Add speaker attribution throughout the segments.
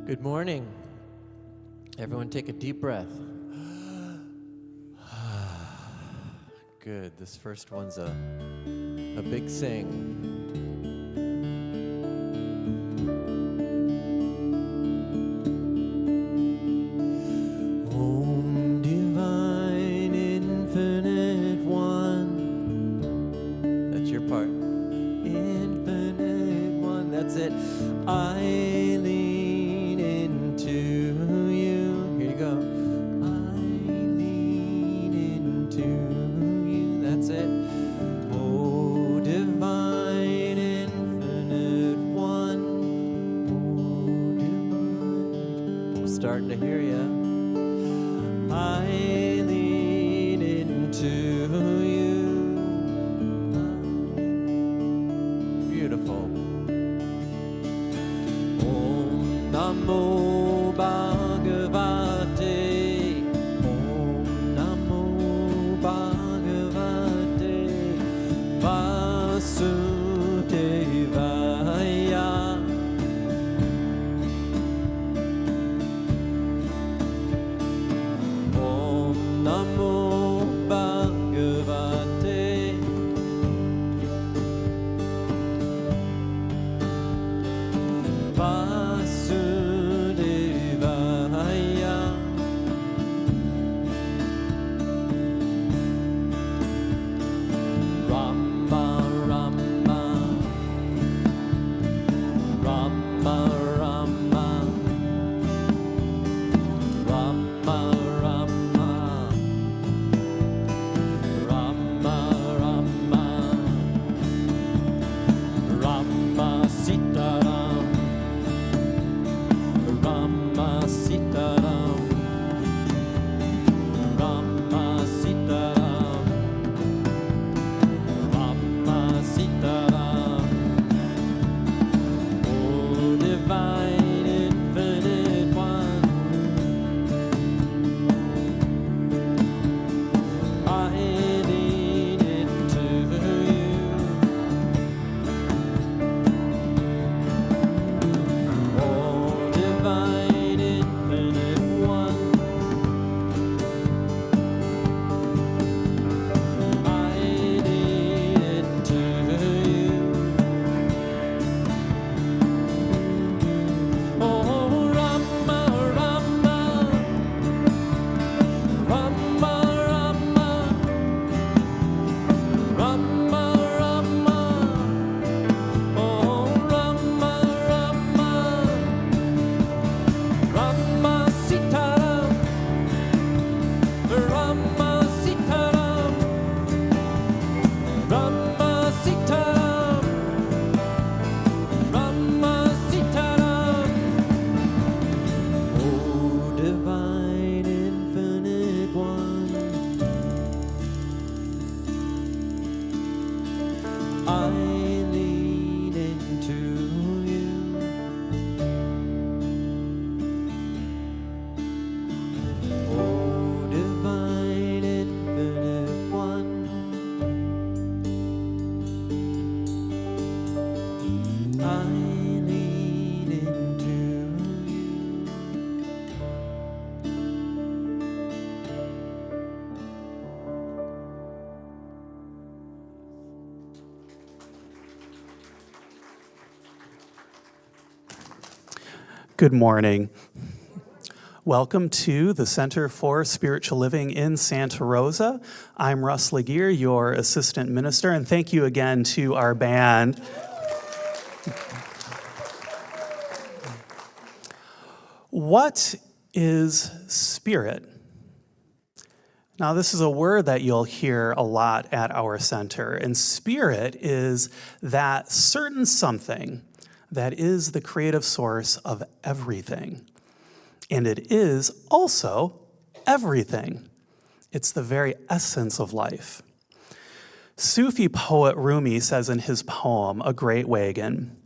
Speaker 1: Good morning. Everyone take a deep breath. Good. This first one's a big sing. Om divine infinite one. That's your part. Infinite one. That's it. I lean into you. Here you go. I lean into you. That's it. Oh, divine infinite one. Oh, divine. I'm starting to hear you. I lean into you. Beautiful. Om Namo Bhagavate. Om Namo Bhagavate Vasudevaya. Om Namo Bhagavate Vasudevaya. Rama Rama Rama Rama Rama Rama Rama Rama Rama Sitaram Rama Sitaram Rama Sitaram Rama Sitaram. Oh, divine infinite one, I lean into you. Oh, divine infinite one, I lean into you. Oh, Rama Rama Rama Rama Rama Rama. Oh, Rama Rama Rama Sitaram Rama Sitaram Rama Sitaram Rama Sitaram. Oh, divine infinite one, I lean into you. Oh, divine infinite one, I lean into you.
Speaker 2: Good morning. Welcome to the Center for Spiritual Living in Santa Rosa. I'm Russ Laguerre, your assistant minister, and thank you again to our band. What is spirit? Now, this is a word that you'll hear a lot at our center, and spirit is that certain something that is the creative source of everything. And it is also everything. It's the very essence of life. Sufi poet Rumi says in his poem, A Great Wagon,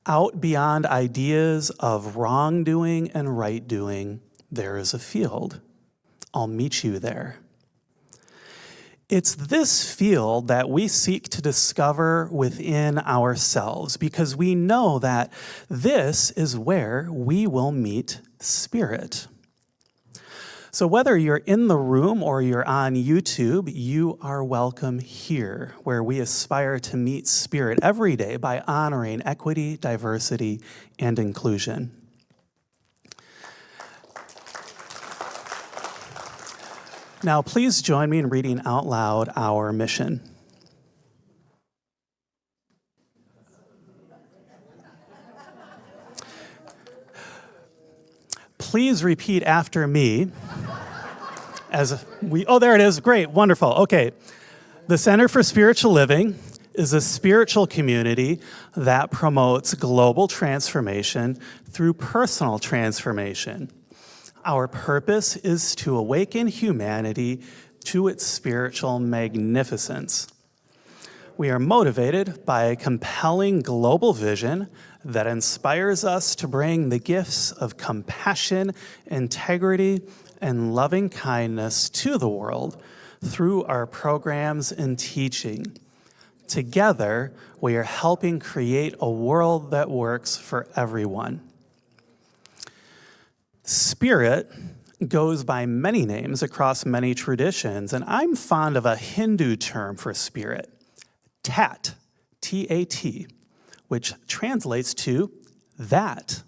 Speaker 2: out beyond ideas of wrongdoing and right doing, there is a field. I'll meet you there. It's this field that we seek to discover within ourselves because we know that this is where we will meet Spirit. So whether you're in the room or you're on YouTube, you are welcome here, where we aspire to meet Spirit every day by honoring equity, diversity, and inclusion. Now, please join me in reading out loud our mission. Please repeat after me there it is, great, wonderful, okay. The Center for Spiritual Living is a spiritual community that promotes global transformation through personal transformation. Our purpose is to awaken humanity to its spiritual magnificence. We are motivated by a compelling global vision that inspires us to bring the gifts of compassion, integrity, and loving kindness to the world through our programs and teaching. Together, we are helping create a world that works for everyone. Spirit goes by many names across many traditions, and I'm fond of a Hindu term for spirit, Tat, T-A-T, which translates to that.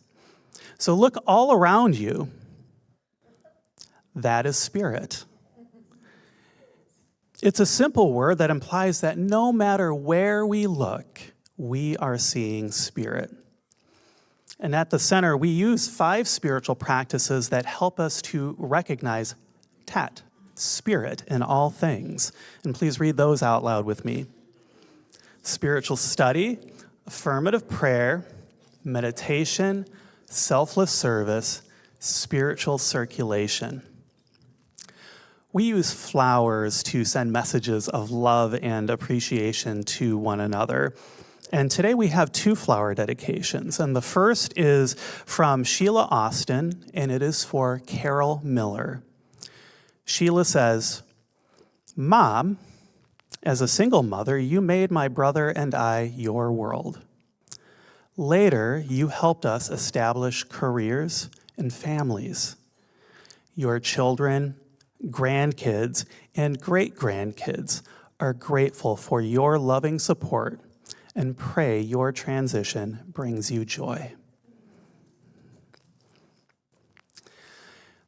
Speaker 2: So look all around you. That is spirit. It's a simple word that implies that no matter where we look, we are seeing Spirit. And at the center, we use 5 spiritual practices that help us to recognize Tat, Spirit, in all things. And please read those out loud with me. Spiritual study, affirmative prayer, meditation, selfless service, spiritual circulation. We use flowers to send messages of love and appreciation to one another. And today we have 2 flower dedications. And the first is from Sheila Austin, and it is for Carol Miller. Sheila says, "Mom, as a single mother, you made my brother and I your world. Later, you helped us establish careers and families. Your children, grandkids, and great-grandkids are grateful for your loving support and pray your transition brings you joy."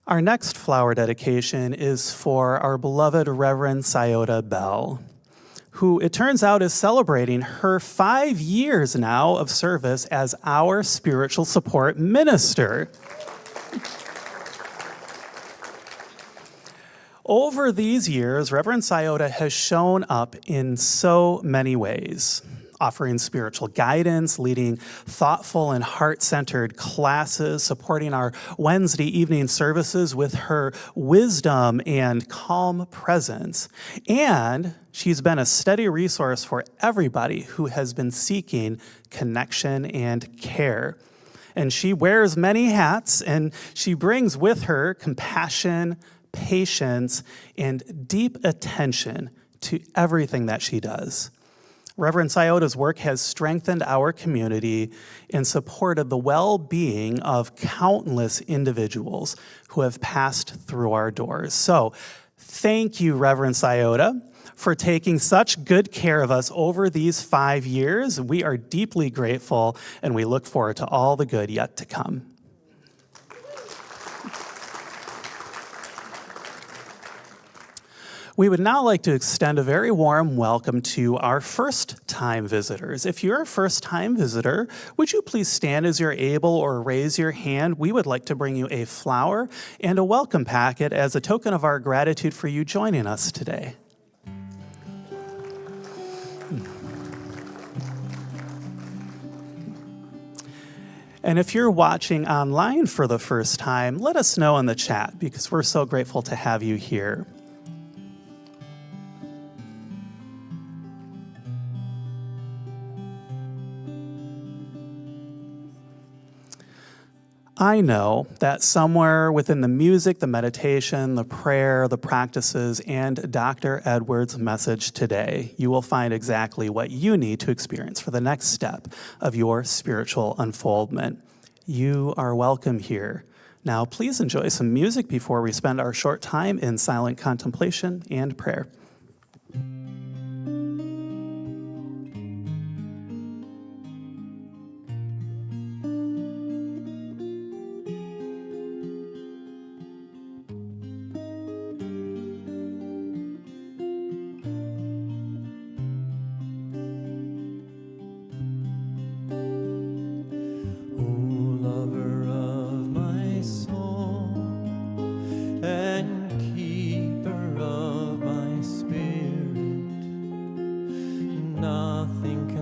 Speaker 2: Our next flower dedication is for our beloved Reverend Sciota Bell, who it turns out is celebrating her 5 years now of service as our spiritual support minister. Over these years, Reverend Sciota has shown up in so many ways, offering spiritual guidance, leading thoughtful and heart-centered classes, supporting our Wednesday evening services with her wisdom and calm presence. And she's been a steady resource for everybody who has been seeking connection and care. And she wears many hats, and she brings with her compassion, patience, and deep attention to everything that she does. Reverend Sciota's work has strengthened our community and supported the well-being of countless individuals who have passed through our doors. So, thank you, Reverend Sciota, for taking such good care of us over these 5 years. We are deeply grateful, and we look forward to all the good yet to come. We would now like to extend a very warm welcome to our first-time visitors. If you're a first-time visitor, would you please stand as you're able or raise your hand? We would like to bring you a flower and a welcome packet as a token of our gratitude for you joining us today. And if you're watching online for the first time, let us know in the chat because we're so grateful to have you here. I know that somewhere within the music, the meditation, the prayer, the practices, and Dr. Edwards' message today, you will find exactly what you need to experience for the next step of your spiritual unfoldment. You are welcome here. Now, please enjoy some music before we spend our short time in silent contemplation and prayer.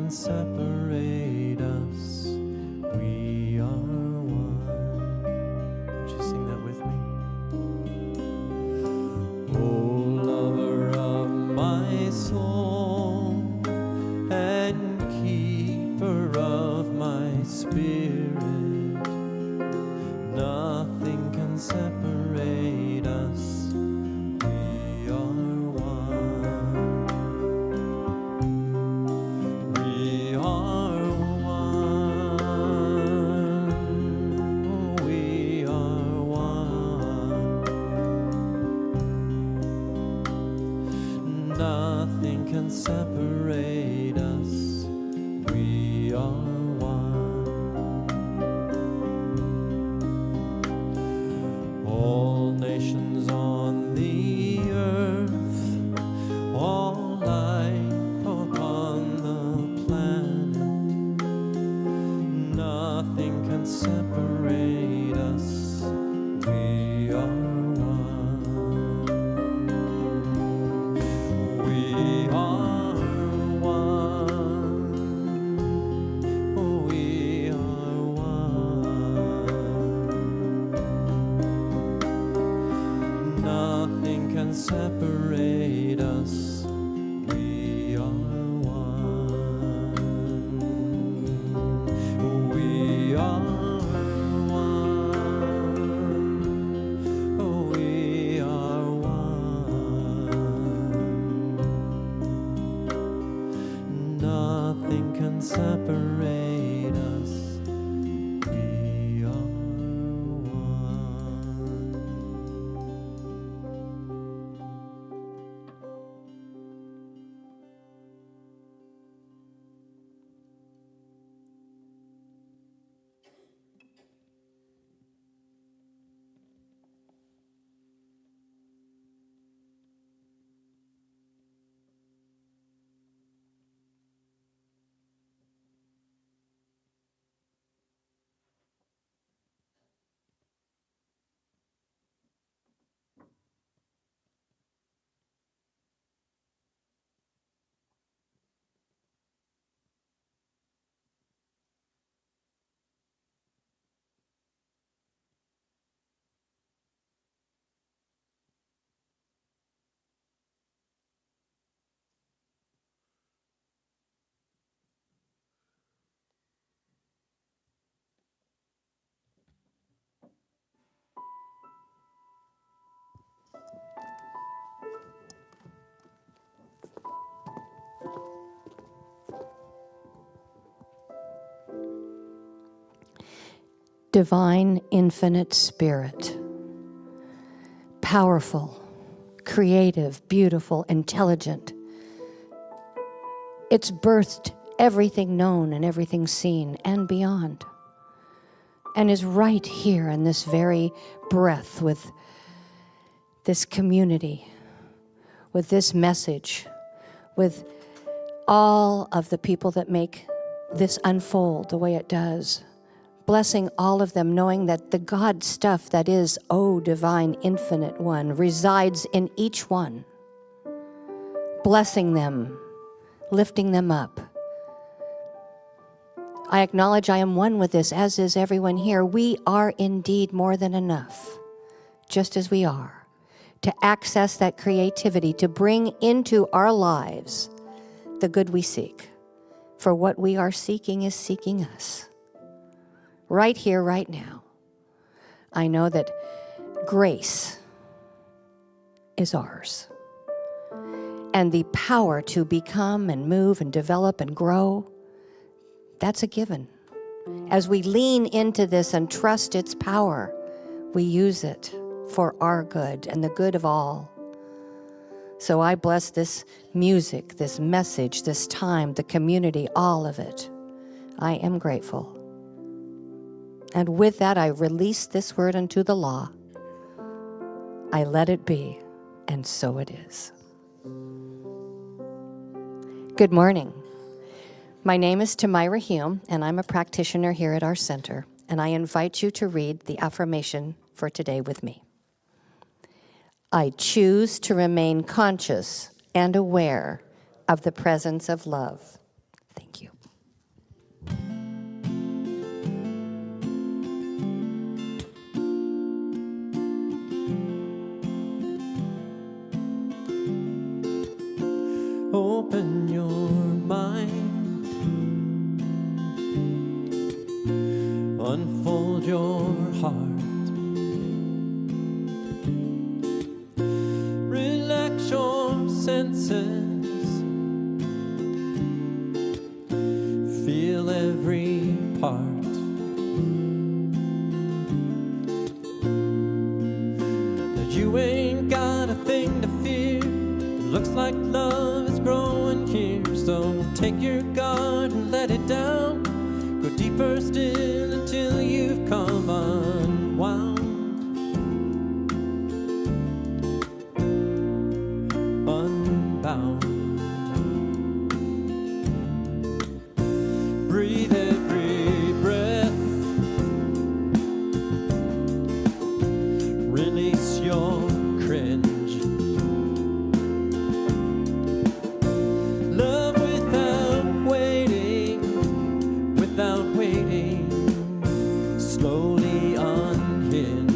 Speaker 1: Separate us, we are one. Would you sing that with me? Oh, lover of my soul and keeper of my spirit, nothing can separate us, we are one. We are one. We are one. Nothing can separate us. We are one. All nations on the earth, all life upon the planet, nothing can separate us. We are one. We are one. We are one. Nothing can separate us. We are one. We are one. We are one. Nothing can separate us. We are one.
Speaker 3: Divine infinite spirit, powerful, creative, beautiful, intelligent. It's birthed everything known and everything seen and beyond, and is right here in this very breath with this community, with this message, with all of the people that make this unfold the way it does. Blessing all of them, knowing that the God stuff that is, O divine infinite one, resides in each one. Blessing them, lifting them up. I acknowledge I am one with this, as is everyone here. We are indeed more than enough, just as we are, to access that creativity, to bring into our lives the good we seek. For what we are seeking is seeking us. Right here, right now. I know that grace is ours. And the power to become and move and develop and grow, that's a given. As we lean into this and trust its power, we use it for our good and the good of all. So I bless this music, this message, this time, the community, all of it. I am grateful. And with that, I release this word unto the law. I let it be, and so it is. Good morning. My name is Tamira Hume, and I'm a practitioner here at our center, and I invite you to read the affirmation for today with me. I choose to remain conscious and aware of the presence of love. Thank you.
Speaker 1: Open your mind, unfold your heart, relax your senses, feel every part. That you ain't got a thing to fear. Looks like love is growing here, so take your guard and let it down. Go deeper still until you've come unwound. Unbound. Breathe every breath. Release your cringe. Slowly unhinge.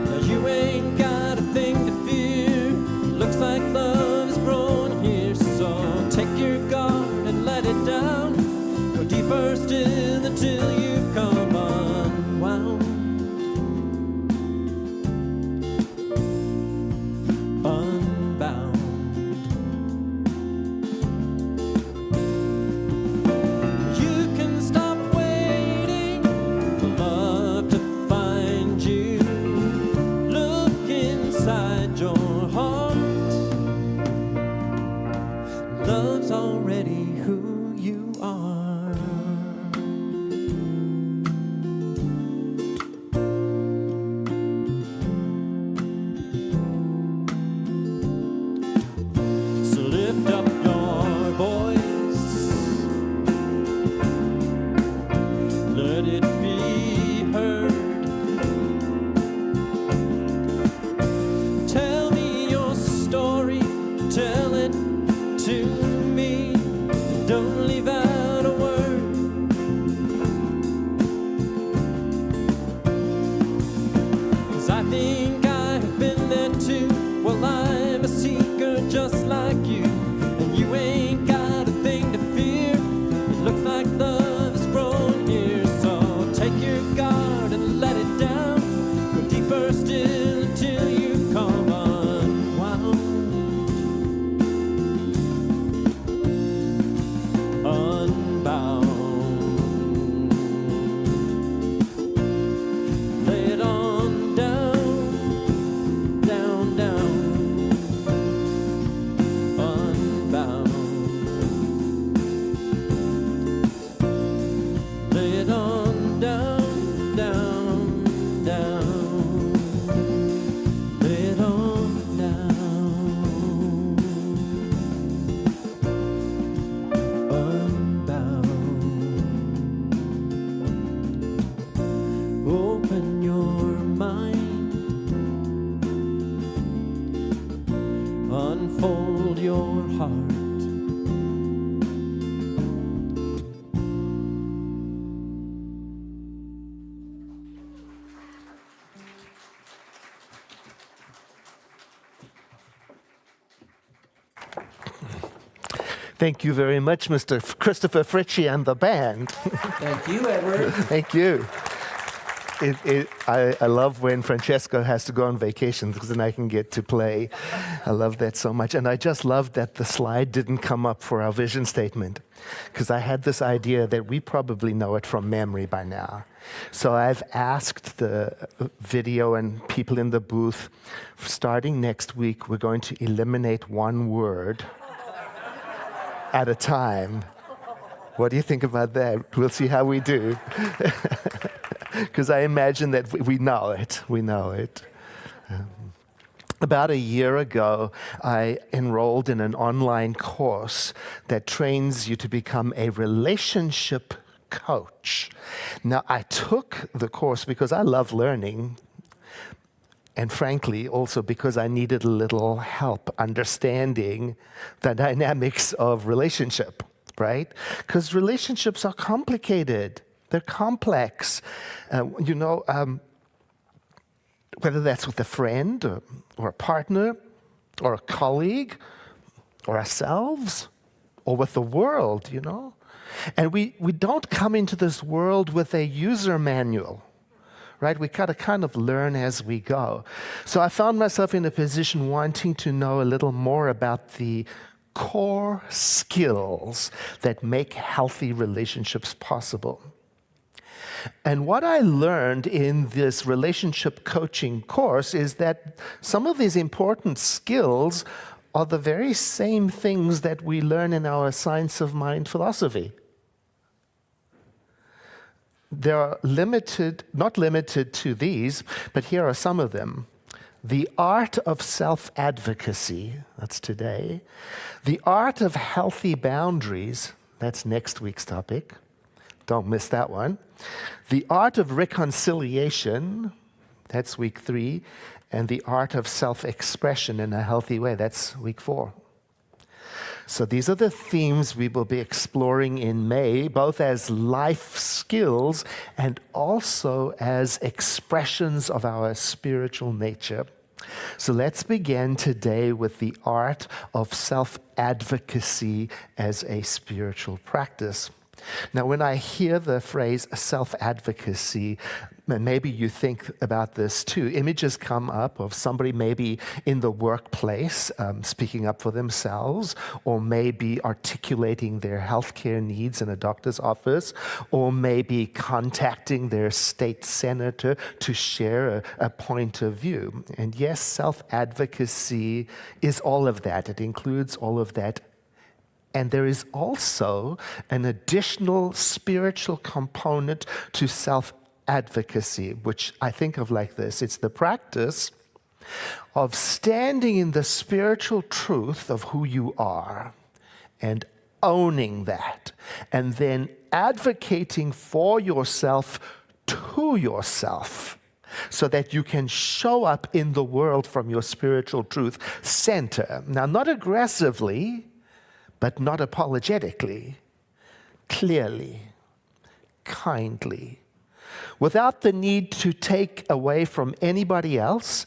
Speaker 1: Now you ain't got a thing to fear. Looks like love is growing here, so take your guard and let it down. Go deeper still until you come unwound. Unbound. Love's already who you are. So lift up your voice, let it be heard. Tell me your story, tell it to me, don't leave out a word. 'Cause I think I have been there too. Well, I'm a seeker just like you, and you ain't got a thing to fear. It looks like love is growing here, so take your guard and let it down. Go deeper still until you come unwound. Unbound. Lay it on down.
Speaker 4: Thank you very much, Mr. Christopher Fritchie and the band.
Speaker 1: Thank you, Edward.
Speaker 4: Thank you. I love when Francesco has to go on vacation because then I can get to play. I love that so much. And I just love that the slide didn't come up for our vision statement because I had this idea that we probably know it from memory by now. So I've asked the video and people in the booth, starting next week, we're going to eliminate one word at a time. What do you think about that? We'll see how we do. Because I imagine that we know it. We know it. About a year ago, I enrolled in an online course that trains you to become a relationship coach. Now, I took the course because I love learning, and frankly, also because I needed a little help understanding the dynamics of relationship, right? Because relationships are complicated. They're complex. Whether that's with a friend or a partner or a colleague or ourselves or with the world, And we don't come into this world with a user manual, right? We got to kind of learn as we go. So I found myself in a position wanting to know a little more about the core skills that make healthy relationships possible. And what I learned in this relationship coaching course is that some of these important skills are the very same things that we learn in our science of mind philosophy. They're not limited to these, but here are some of them. The art of self-advocacy, that's today. The art of healthy boundaries, that's next week's topic. Don't miss that one. The art of reconciliation, that's week 3. And the art of self-expression in a healthy way, that's week 4. So these are the themes we will be exploring in May, both as life skills and also as expressions of our spiritual nature. So let's begin today with the art of self-advocacy as a spiritual practice. Now, when I hear the phrase self-advocacy, and maybe you think about this too, images come up of somebody maybe in the workplace speaking up for themselves, or maybe articulating their healthcare needs in a doctor's office, or maybe contacting their state senator to share a point of view. And yes, self-advocacy is all of that. It includes all of that. And there is also an additional spiritual component to self-advocacy, which I think of like this. It's the practice of standing in the spiritual truth of who you are and owning that, and then advocating for yourself to yourself, so that you can show up in the world from your spiritual truth center. Now, not aggressively, but not apologetically, clearly, kindly, without the need to take away from anybody else,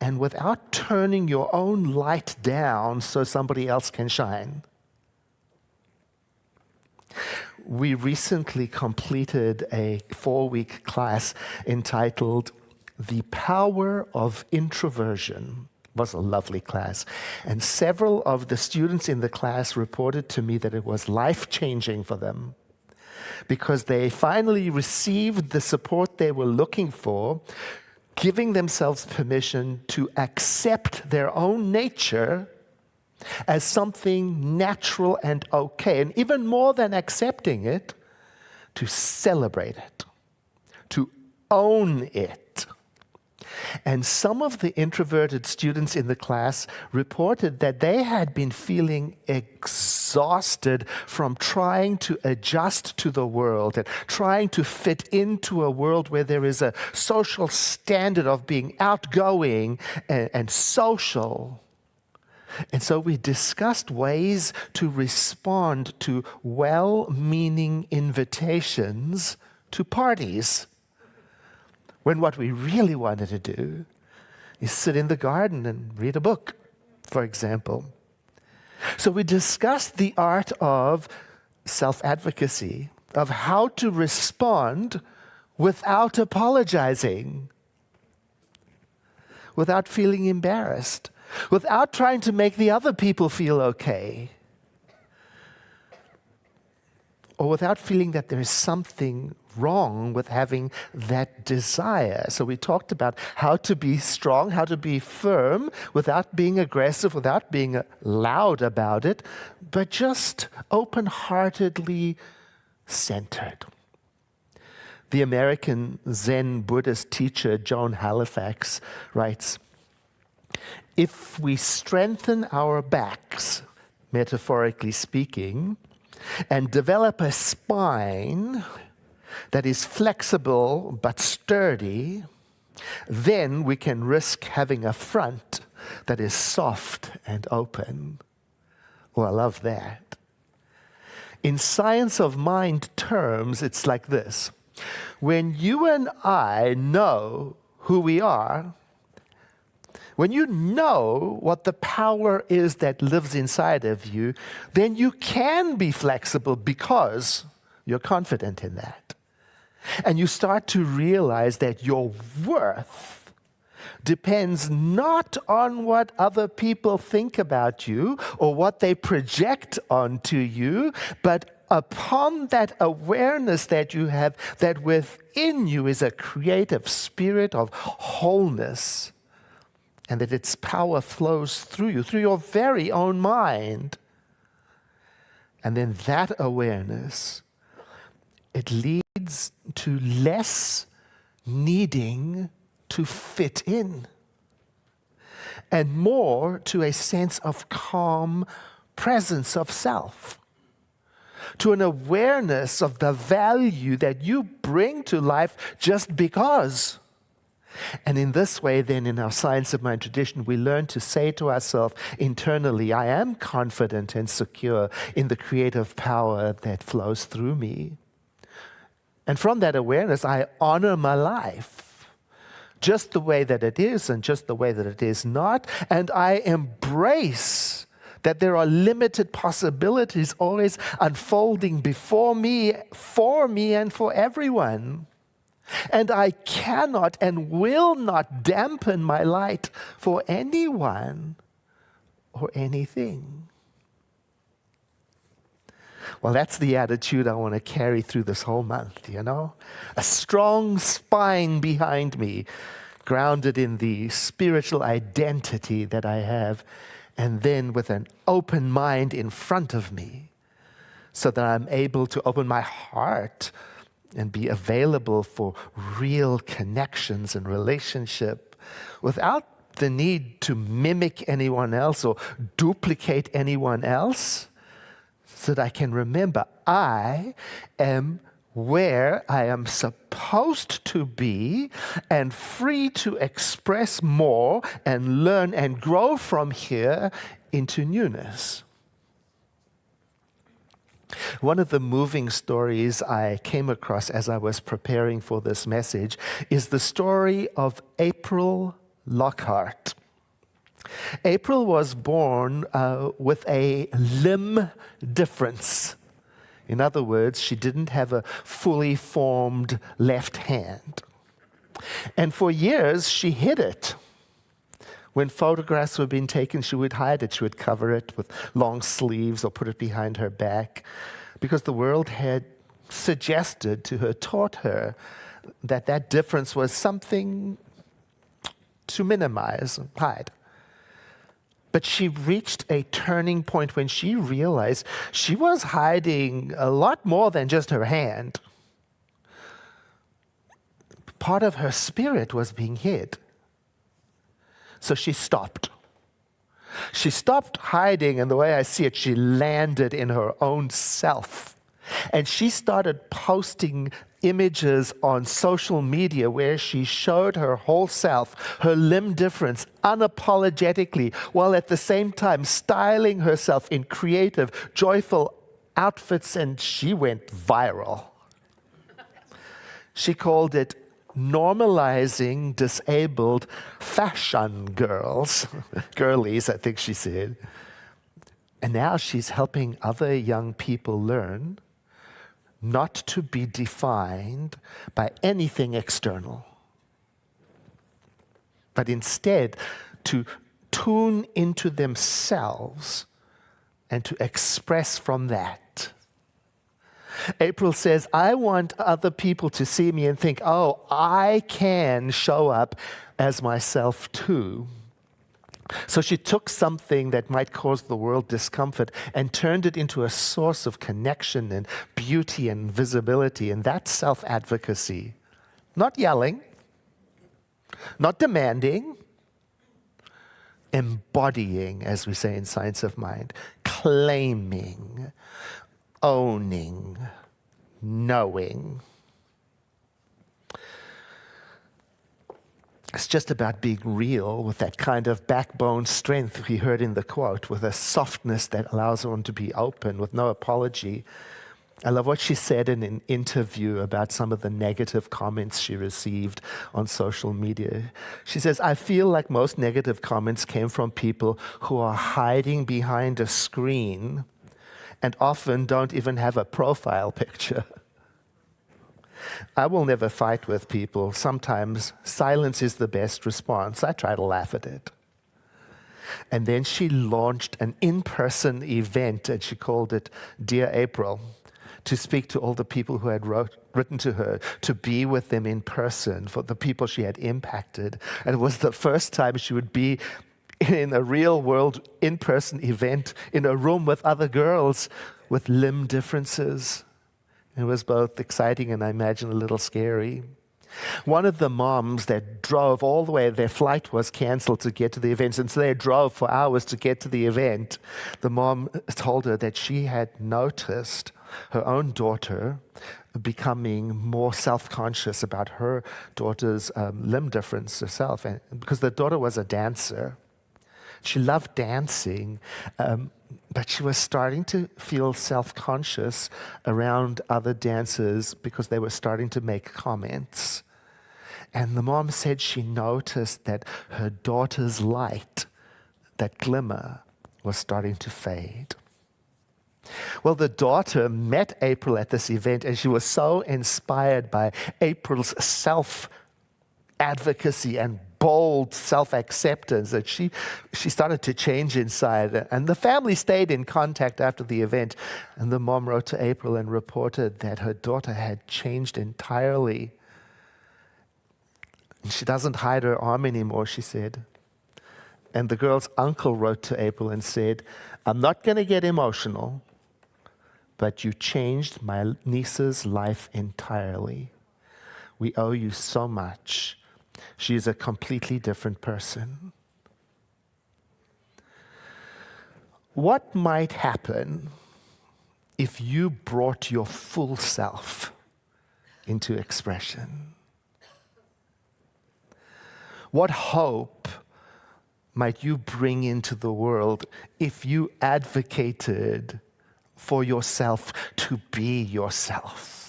Speaker 4: and without turning your own light down so somebody else can shine. We recently completed a 4-week class entitled The Power of Introversion. It was a lovely class. And several of the students in the class reported to me that it was life-changing for them because they finally received the support they were looking for, giving themselves permission to accept their own nature as something natural and okay. And even more than accepting it, to celebrate it, to own it. And some of the introverted students in the class reported that they had been feeling exhausted from trying to adjust to the world and trying to fit into a world where there is a social standard of being outgoing and social. And so we discussed ways to respond to well-meaning invitations to parties, when what we really wanted to do is sit in the garden and read a book, for example. So we discussed the art of self-advocacy, of how to respond without apologizing, without feeling embarrassed, without trying to make the other people feel okay, or without feeling that there is something wrong with having that desire. So we talked about how to be strong, how to be firm, without being aggressive, without being loud about it, but just open-heartedly centered. The American Zen Buddhist teacher Joan Halifax writes, "If we strengthen our backs, metaphorically speaking, and develop a spine that is flexible but sturdy, then we can risk having a front that is soft and open." Oh, I love that. In science of mind terms, it's like this. When you and I know who we are, when you know what the power is that lives inside of you, then you can be flexible because you're confident in that. And you start to realize that your worth depends not on what other people think about you or what they project onto you, but upon that awareness that you have that within you is a creative spirit of wholeness, and that its power flows through you, through your very own mind. And then that awareness, it leads to less needing to fit in, and more to a sense of calm presence of self, to an awareness of the value that you bring to life just because. And in this way, then, in our Science of Mind tradition, we learn to say to ourselves internally, I am confident and secure in the creative power that flows through me. And from that awareness, I honor my life, just the way that it is and just the way that it is not. And I embrace that there are limited possibilities always unfolding before me, and for everyone. And I cannot and will not dampen my light for anyone or anything. Well, that's the attitude I want to carry through this whole month, you know? A strong spine behind me, grounded in the spiritual identity that I have, and then with an open mind in front of me, so that I'm able to open my heart and be available for real connections and relationship without the need to mimic anyone else or duplicate anyone else, so that I can remember I am where I am supposed to be and free to express more and learn and grow from here into newness. One of the moving stories I came across as I was preparing for this message is the story of April Lockhart. April was born with a limb difference. In other words, she didn't have a fully formed left hand. And for years, she hid it. When photographs were being taken, she would hide it. She would cover it with long sleeves or put it behind her back, because the world had suggested to her, taught her, that that difference was something to minimize, hide. But she reached a turning point when she realized she was hiding a lot more than just her hand. Part of her spirit was being hid. So she stopped. She stopped hiding, and the way I see it, she landed in her own self. And she started posting images on social media where she showed her whole self, her limb difference, unapologetically, while at the same time styling herself in creative, joyful outfits, and she went viral. She called it normalizing disabled fashion girls, girlies, I think she said. And now she's helping other young people learn not to be defined by anything external, but instead to tune into themselves and to express from that. April says, I want other people to see me and think, oh, I can show up as myself too. So she took something that might cause the world discomfort and turned it into a source of connection and beauty and visibility, and that's self-advocacy. Not yelling, not demanding, embodying, as we say in Science of Mind, claiming, owning, knowing. It's just about being real with that kind of backbone strength we heard in the quote, with a softness that allows one to be open with no apology. I love what she said in an interview about some of the negative comments she received on social media. She says, I feel like most negative comments came from people who are hiding behind a screen and often don't even have a profile picture. I will never fight with people. Sometimes silence is the best response. I try to laugh at it. And then she launched an in-person event, and she called it Dear April, to speak to all the people who had written to her, to be with them in person, for the people she had impacted. And it was the first time she would be in a real-world in-person event in a room with other girls with limb differences. It was both exciting and, I imagine, a little scary. One of the moms that drove all the way, their flight was canceled to get to the event, and so they drove for hours to get to the event. The mom told her that she had noticed her own daughter becoming more self-conscious about her daughter's limb difference herself, and because the daughter was a dancer. She loved dancing, but she was starting to feel self-conscious around other dancers because they were starting to make comments. And the mom said she noticed that her daughter's light, that glimmer, was starting to fade. Well, the daughter met April at this event, and she was so inspired by April's self-advocacy and bold self-acceptance that she started to change inside. And the family stayed in contact after the event. And the mom wrote to April and reported that her daughter had changed entirely. She doesn't hide her arm anymore, she said. And the girl's uncle wrote to April and said, I'm not going to get emotional, but you changed my niece's life entirely. We owe you so much. She is a completely different person. What might happen if you brought your full self into expression? What hope might you bring into the world if you advocated for yourself to be yourself?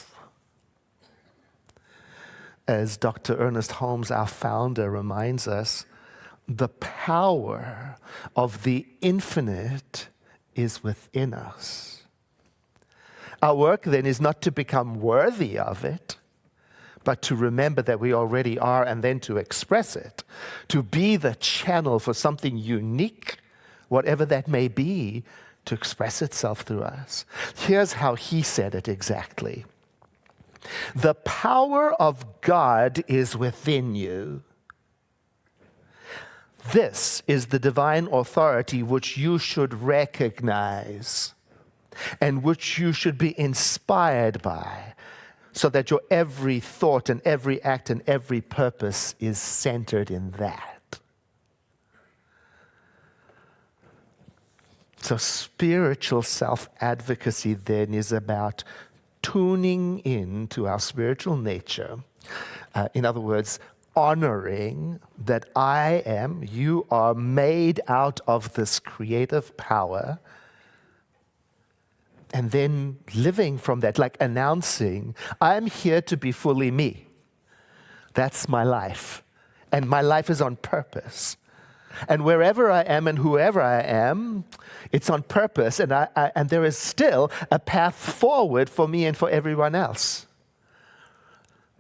Speaker 4: As Dr. Ernest Holmes, our founder, reminds us, the power of the infinite is within us. Our work then is not to become worthy of it, but to remember that we already are, and then to express it, to be the channel for something unique, whatever that may be, to express itself through us. Here's how he said it exactly. The power of God is within you. This is the divine authority which you should recognize and which you should be inspired by, so that your every thought and every act and every purpose is centered in that. So spiritual self-advocacy then is about tuning in to our spiritual nature. In other words, honoring that I am, you are made out of this creative power, and then living from that, like announcing, I'm here to be fully me. That's my life. And my life is on purpose. And wherever I am and whoever I am, it's on purpose, and there is still a path forward for me and for everyone else.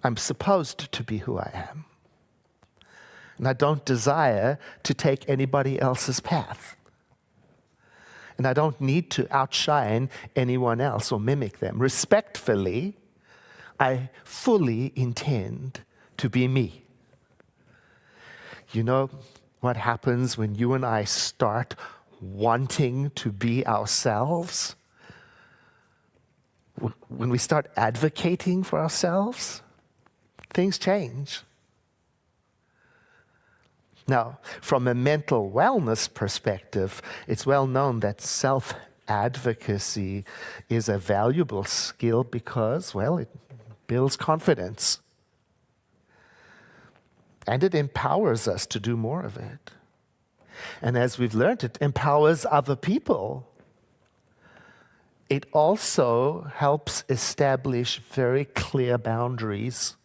Speaker 4: I'm supposed to be who I am. And I don't desire to take anybody else's path. And I don't need to outshine anyone else or mimic them. Respectfully, I fully intend to be me. You know what happens when you and I start wanting to be ourselves? When we start advocating for ourselves, things change. Now, from a mental wellness perspective, it's well known that self-advocacy is a valuable skill because, well, it builds confidence. And it empowers us to do more of it. And as we've learned, it empowers other people. It also helps establish very clear boundaries,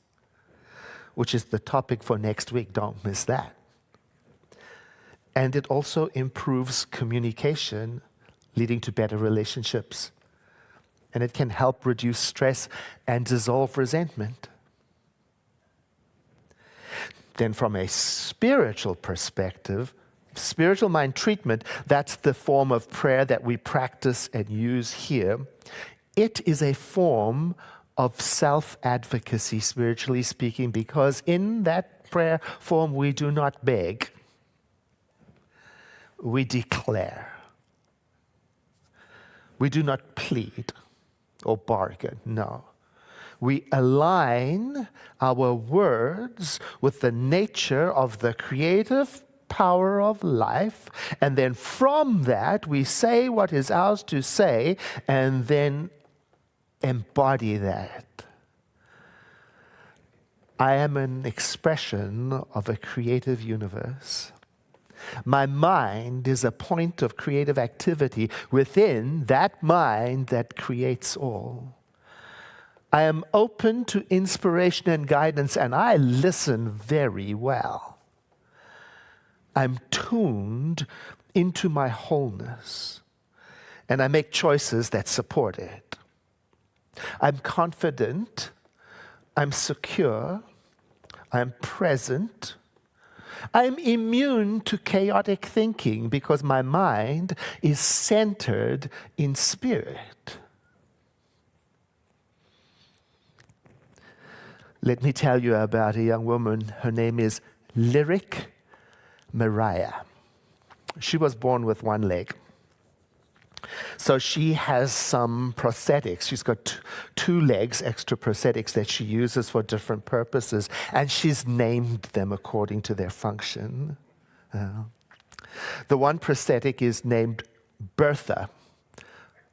Speaker 4: which is the topic for next week. Don't miss that. And it also improves communication, leading to better relationships. And it can help reduce stress and dissolve resentment. Then from a spiritual perspective, spiritual mind treatment, that's the form of prayer that we practice and use here. It is a form of self-advocacy, spiritually speaking, because in that prayer form we do not beg. We declare. We do not plead or bargain, no. We align our words with the nature of the creative power of life, and then from that we say what is ours to say, and then embody that. I am an expression of a creative universe. My mind is a point of creative activity within that mind that creates all. I am open to inspiration and guidance, and I listen very well. I'm tuned into my wholeness, and I make choices that support it. I'm confident, I'm secure, I'm present. I'm immune to chaotic thinking because my mind is centered in spirit. Let me tell you about a young woman. Her name is Lyric Mariah. She was born with one leg. So she has some prosthetics. She's got two legs, extra prosthetics that she uses for different purposes, and she's named them according to their function. The one prosthetic is named Bertha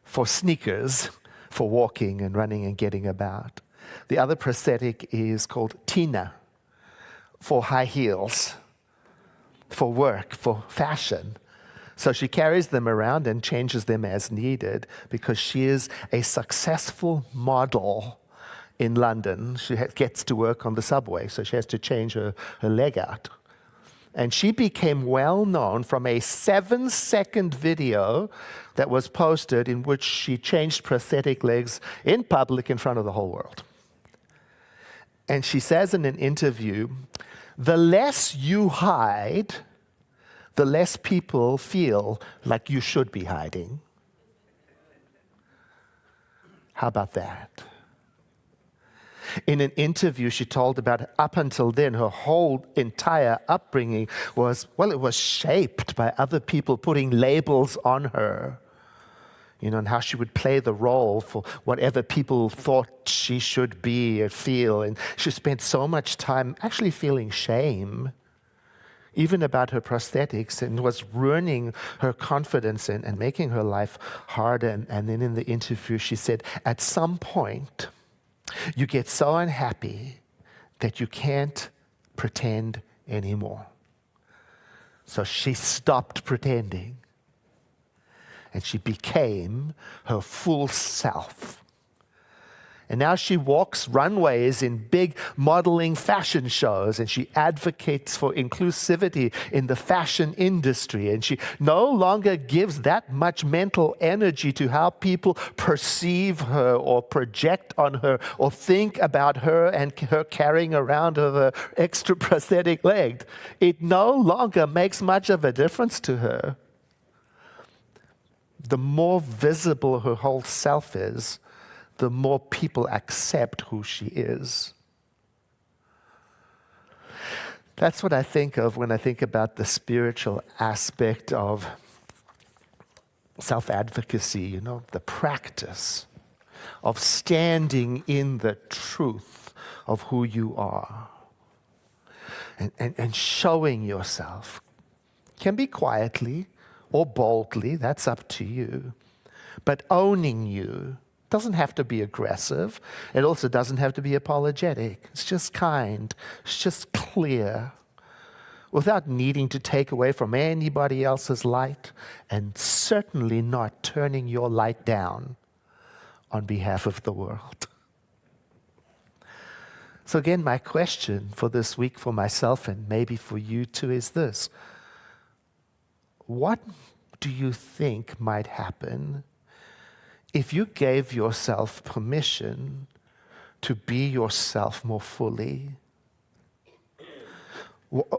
Speaker 4: for sneakers, for walking and running and getting about. The other prosthetic is called Tina for high heels, for work, for fashion. So she carries them around and changes them as needed because she is a successful model in London. She gets to work on the subway, so she has to change her leg out. And she became well known from a 7-second video that was posted in which she changed prosthetic legs in public in front of the whole world. And she says in an interview, the less you hide, the less people feel like you should be hiding. How about that? In an interview, she told about up until then, her whole entire upbringing was, well, it was shaped by other people putting labels on her. You know, and how she would play the role for whatever people thought she should be or feel. And she spent so much time actually feeling shame, even about her prosthetics, and was ruining her confidence and making her life harder. And then in the interview, she said, at some point, you get so unhappy that you can't pretend anymore. So she stopped pretending, and she became her full self. And now she walks runways in big modeling fashion shows, and she advocates for inclusivity in the fashion industry. And she no longer gives that much mental energy to how people perceive her or project on her or think about her and her carrying around her extra prosthetic leg. It no longer makes much of a difference to her. The more visible her whole self is, the more people accept who she is. That's what I think of when I think about the spiritual aspect of self-advocacy, the practice of standing in the truth of who you are and showing yourself. Can be quietly or boldly, that's up to you. But owning you doesn't have to be aggressive. It also doesn't have to be apologetic. It's just kind. It's just clear. Without needing to take away from anybody else's light, and certainly not turning your light down on behalf of the world. So again, my question for this week for myself and maybe for you too is this. What do you think might happen if you gave yourself permission to be yourself more fully?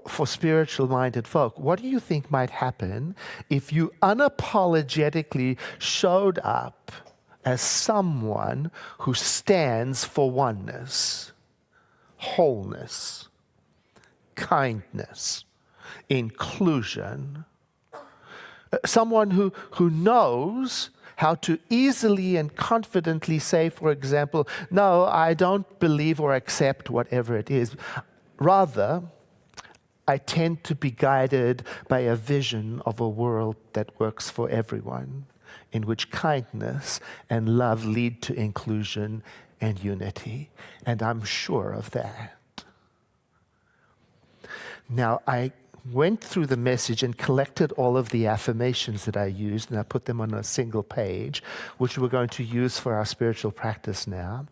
Speaker 4: For spiritual-minded folk, what do you think might happen if you unapologetically showed up as someone who stands for oneness, wholeness, kindness, inclusion? Someone who knows how to easily and confidently say, for example, no, I don't believe or accept whatever it is. Rather, I tend to be guided by a vision of a world that works for everyone, in which kindness and love lead to inclusion and unity. And I'm sure of that. Now, I went through the message and collected all of the affirmations that I used, and I put them on a single page, which we're going to use for our spiritual practice now.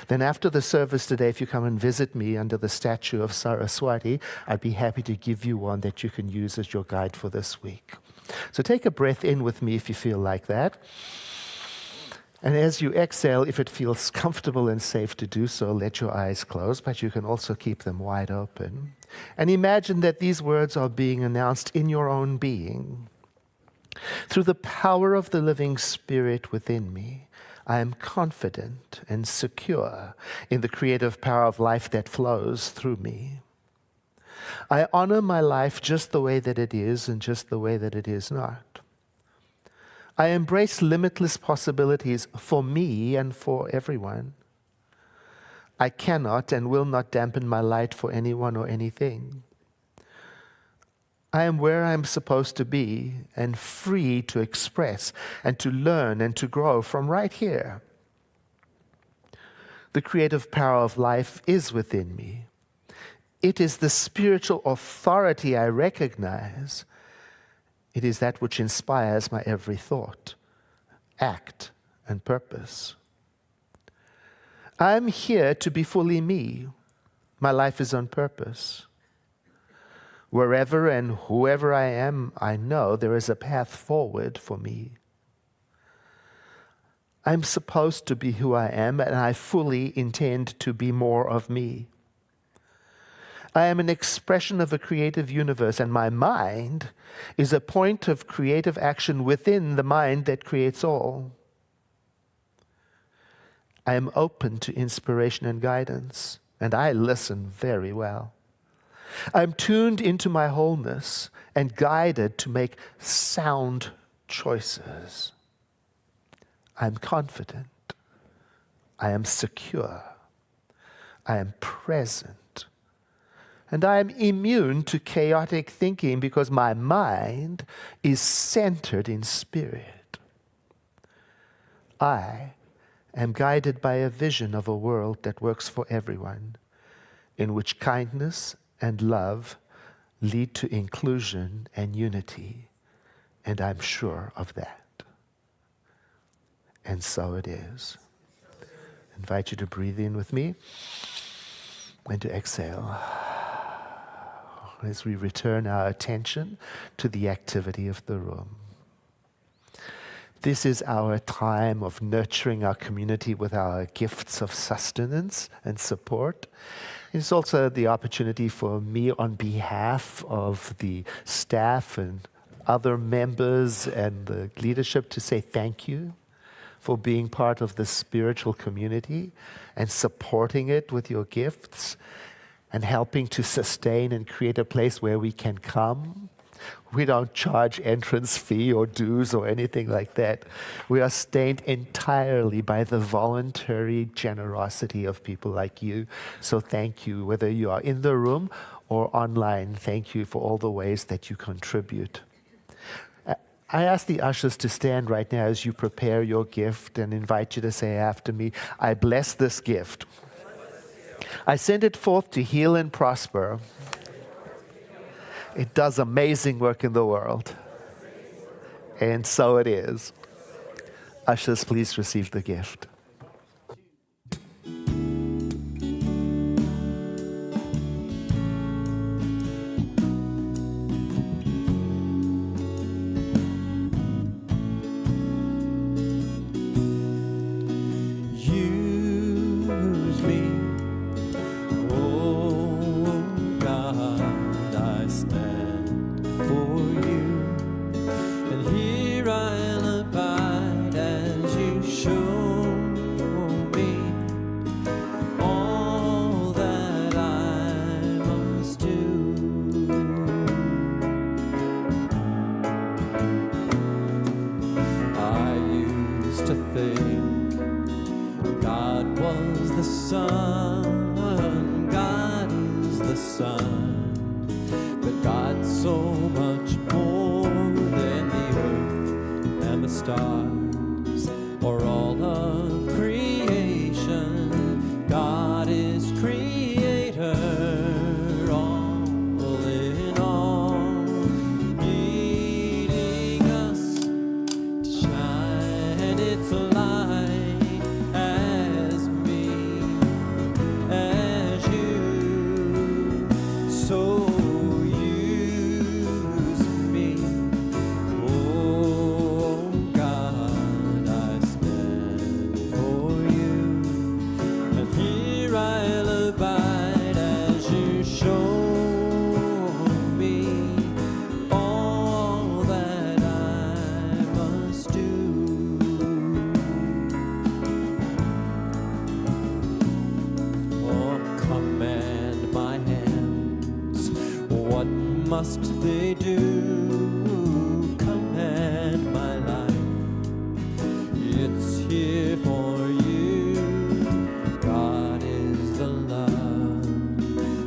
Speaker 4: Then after the service today, if you come and visit me under the statue of Saraswati, I'd be happy to give you one that you can use as your guide for this week. So take a breath in with me if you feel like that. And as you exhale, if it feels comfortable and safe to do so, let your eyes close, but you can also keep them wide open. And imagine that these words are being announced in your own being. Through the power of the living Spirit within me, I am confident and secure in the creative power of life that flows through me. I honor my life just the way that it is and just the way that it is not. I embrace limitless possibilities for me and for everyone. I cannot and will not dampen my light for anyone or anything. I am where I am supposed to be and free to express and to learn and to grow from right here. The creative power of life is within me. It is the spiritual authority I recognize. It is that which inspires my every thought, act, and purpose. I am here to be fully me. My life is on purpose. Wherever and whoever I am, I know there is a path forward for me. I'm supposed to be who I am, and I fully intend to be more of me. I am an expression of a creative universe, and my mind is a point of creative action within the mind that creates all. I am open to inspiration and guidance, and I listen very well. I'm tuned into my wholeness and guided to make sound choices. I'm confident. I am secure. I am present. And I am immune to chaotic thinking because my mind is centered in spirit. I am guided by a vision of a world that works for everyone, in which kindness and love lead to inclusion and unity, and I'm sure of that. And so it is. invite you to breathe in with me and to exhale as we return our attention to the activity of the room. This is our time of nurturing our community with our gifts of sustenance and support. It's also the opportunity for me, on behalf of the staff and other members and the leadership, to say thank you for being part of this spiritual community and supporting it with your gifts and helping to sustain and create a place where we can come. We don't charge entrance fee or dues or anything like that. We are sustained entirely by the voluntary generosity of people like you. So thank you, whether you are in the room or online. Thank you for all the ways that you contribute. I ask the ushers to stand right now as you prepare your gift and invite you to say after me, I bless this gift. I send it forth to heal and prosper. It does amazing work in the world. And so it is. Ushers, please receive the gift.
Speaker 1: Use me, oh God, I stand for you, and here I'll abide as you show me all that I must do. I used to think God was the sun, God is the sun, but God's so much more than the earth and the stars or all of creation. God is creator, all in all, leading us to shine its light as me, as you. So use me, oh God, I stand for you, and here I'll abide as you show me all that I must do. Oh, command my hands, what must they do? Command my life, it's here for you. God is the love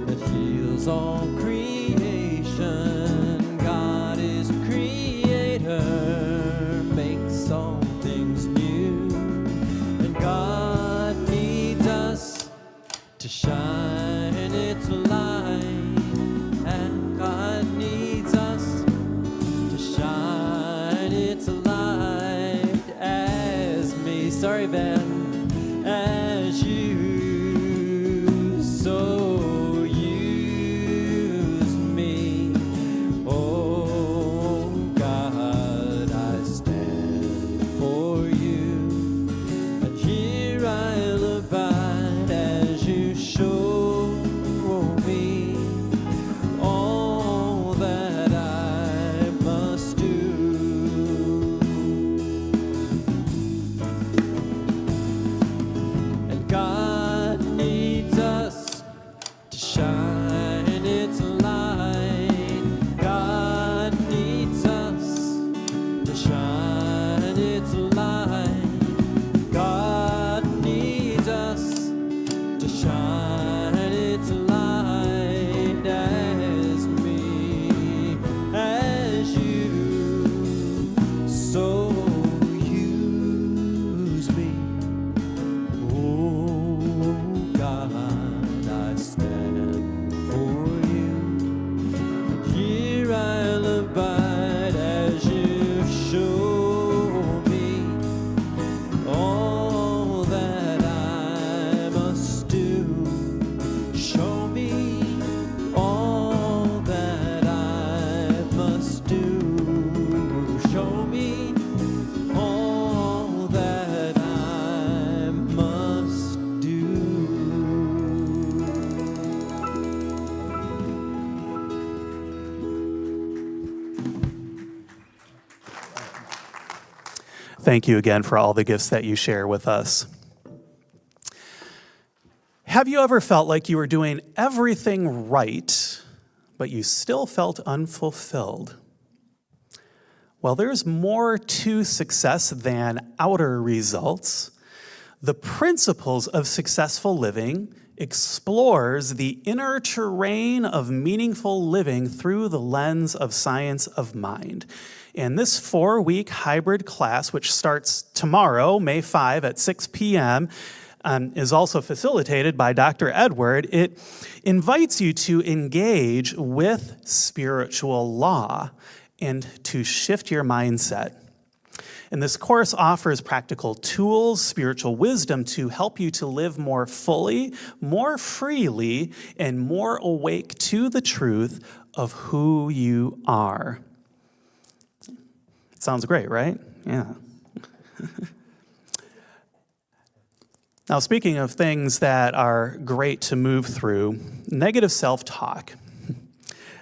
Speaker 1: that heals all creation. God is creator, makes all things new, and God needs us to shine its light, and God needs us to shine its light as me. Sorry, Ben, as you. So use me, oh God, I stand for you, and here I'll abide as you show me
Speaker 2: Thank you again for all the gifts that you share with us. Have you ever felt like you were doing everything right, but you still felt unfulfilled? Well, there's more to success than outer results. The Principles of Successful Living explores the inner terrain of meaningful living through the lens of science of mind. And this 4-week hybrid class, which starts tomorrow, May 5 at 6 p.m., is also facilitated by Dr. Edward. It invites you to engage with spiritual law and to shift your mindset. And this course offers practical tools, spiritual wisdom to help you to live more fully, more freely, and more awake to the truth of who you are. Sounds great, right? Yeah. Now, speaking of things that are great to move through, negative self-talk.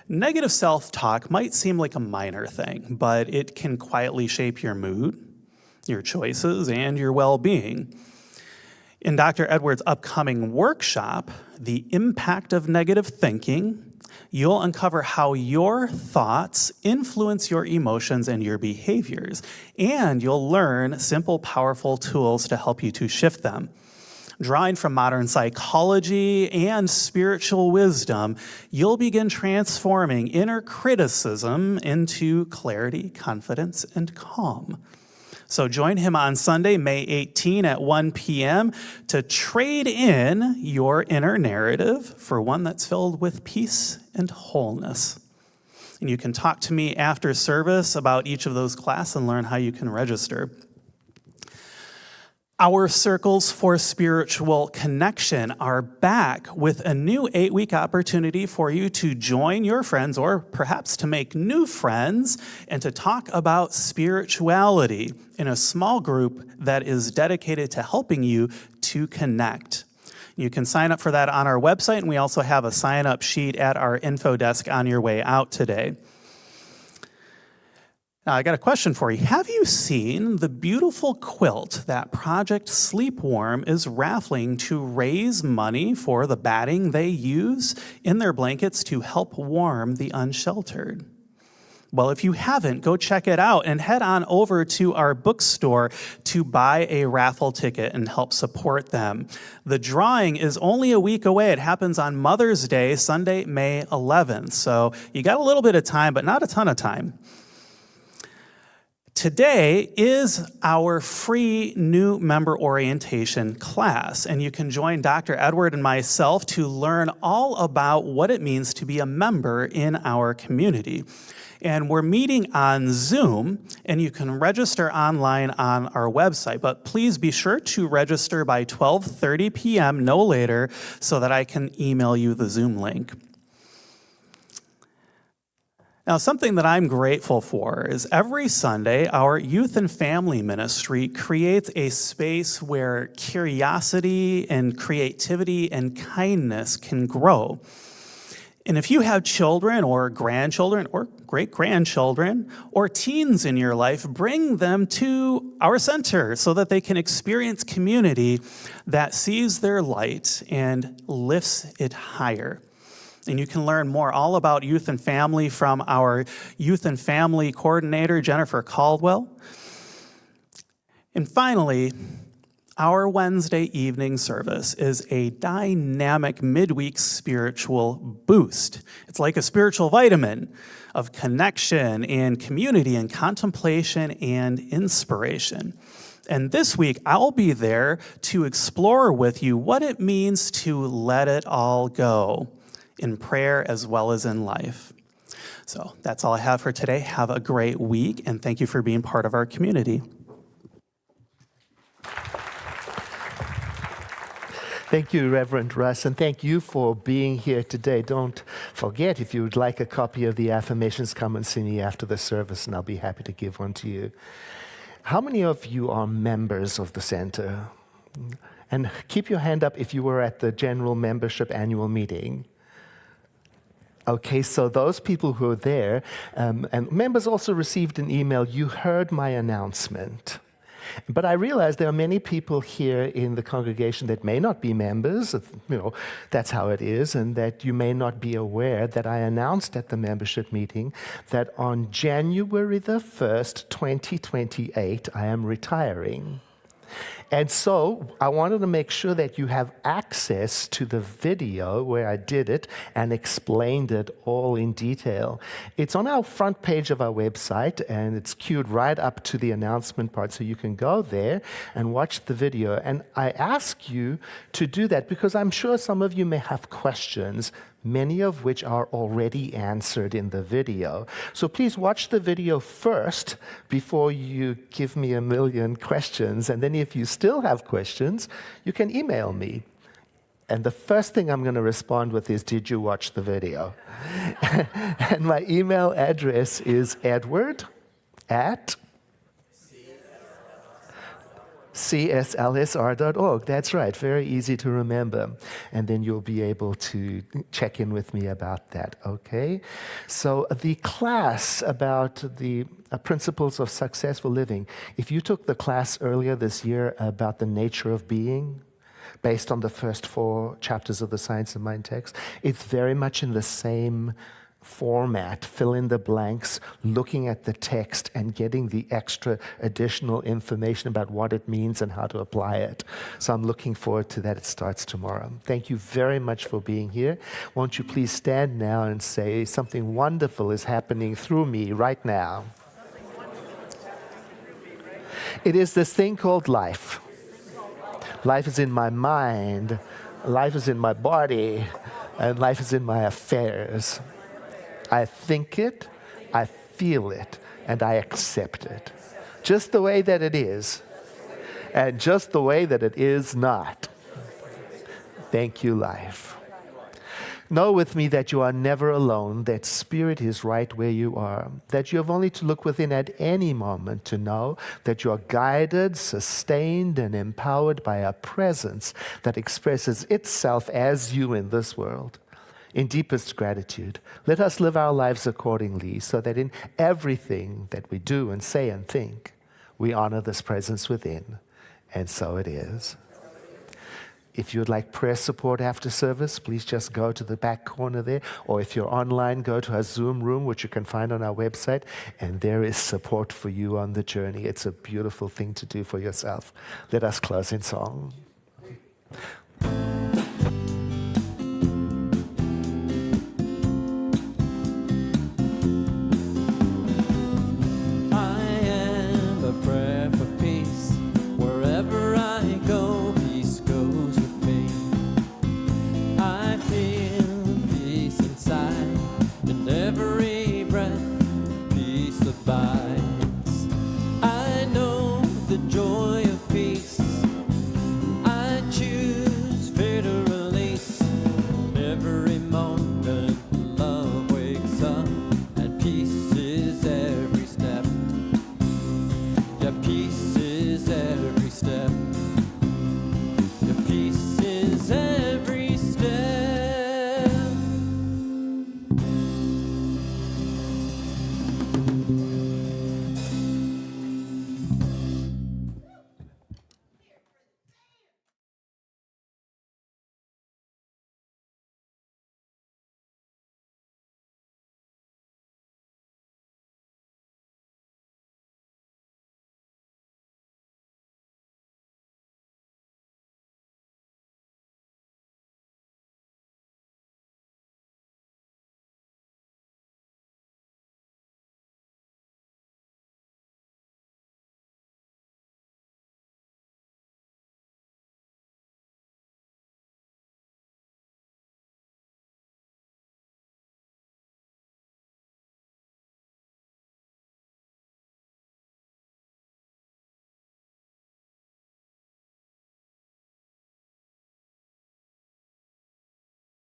Speaker 2: Negative self-talk might seem like a minor thing, but it can quietly shape your mood, your choices, and your well-being. In Dr. Edwards' upcoming workshop, The Impact of Negative Thinking, you'll uncover how your thoughts influence your emotions and your behaviors, and you'll learn simple, powerful tools to help you to shift them. Drawing from modern psychology and spiritual wisdom, you'll begin transforming inner criticism into clarity, confidence, and calm. So join him on Sunday, May 18 at 1 p.m. to trade in your inner narrative for one that's filled with peace and wholeness. And you can talk to me after service about each of those classes and learn how you can register. Our Circles for Spiritual Connection are back with a new 8-week opportunity for you to join your friends or perhaps to make new friends and to talk about spirituality in a small group that is dedicated to helping you to connect. You can sign up for that on our website, and we also have a sign-up sheet at our info desk on your way out today. Now, I got a question for you. Have you seen the beautiful quilt that Project Sleepwarm is raffling to raise money for the batting they use in their blankets to help warm the unsheltered? Well, if you haven't, go check it out and head on over to our bookstore to buy a raffle ticket and help support them. The drawing is only a week away. It happens on Mother's Day, Sunday, May 11th. So you got a little bit of time, but not a ton of time. Today is our free new member orientation class, and you can join Dr. Edward and myself to learn all about what it means to be a member in our community. And we're meeting on Zoom, and you can register online on our website, but please be sure to register by 12:30 p.m., no later, so that I can email you the Zoom link. Now, something that I'm grateful for is every Sunday, our youth and family ministry creates a space where curiosity and creativity and kindness can grow. And if you have children or grandchildren or great-grandchildren or teens in your life, bring them to our center so that they can experience community that sees their light and lifts it higher. And you can learn more all about youth and family from our youth and family coordinator, Jennifer Caldwell. And finally, our Wednesday evening service is a dynamic midweek spiritual boost. It's like a spiritual vitamin of connection and community and contemplation and inspiration. And this week, I'll be there to explore with you what it means to let it all go, in prayer as well as in life. So that's all I have for today. Have a great week, and thank you for being part of our community.
Speaker 4: Thank you, Reverend Russ, and thank you for being here today. Don't forget, if you would like a copy of the affirmations, come and see me after the service, and I'll be happy to give one to you. How many of you are members of the center? And keep your hand up if you were at the general membership annual meeting. Okay, so those people who are there, and members also received an email, you heard my announcement. But I realize there are many people here in the congregation that may not be members, that's how it is, and that you may not be aware that I announced at the membership meeting that on January the 1st, 2028, I am retiring. And so I wanted to make sure that you have access to the video where I did it and explained it all in detail. It's on our front page of our website, and it's queued right up to the announcement part, so you can go there and watch the video. And I ask you to do that because I'm sure some of you may have questions, many of which are already answered in the video. So please watch the video first before you give me a million questions. And then if you still have questions, you can email me. And the first thing I'm going to respond with is, did you watch the video? And my email address is edward@CSLSR.org. That's right, very easy to remember. And then you'll be able to check in with me about that, okay? So the class about the principles of successful living, if you took the class earlier this year about the nature of being, based on the first 4 chapters of the Science of Mind text, it's very much in the same format, fill in the blanks, looking at the text and getting the extra additional information about what it means and how to apply it. So I'm looking forward to that. It starts tomorrow. Thank you very much for being here. Won't you please stand now and say, something wonderful is happening through me right now. It is this thing called life. Life is in my mind, life is in my body, and life is in my affairs. I think it, I feel it, and I accept it. Just the way that it is, and just the way that it is not. Thank you, life. Know with me that you are never alone, that Spirit is right where you are, that you have only to look within at any moment to know that you are guided, sustained, and empowered by a presence that expresses itself as you in this world. In deepest gratitude, let us live our lives accordingly so that in everything that we do and say and think, we honor this presence within. And so it is. If you would like prayer support after service, please just go to the back corner there. Or if you're online, go to our Zoom room, which you can find on our website. And there is support for you on the journey. It's a beautiful thing to do for yourself. Let us close in song.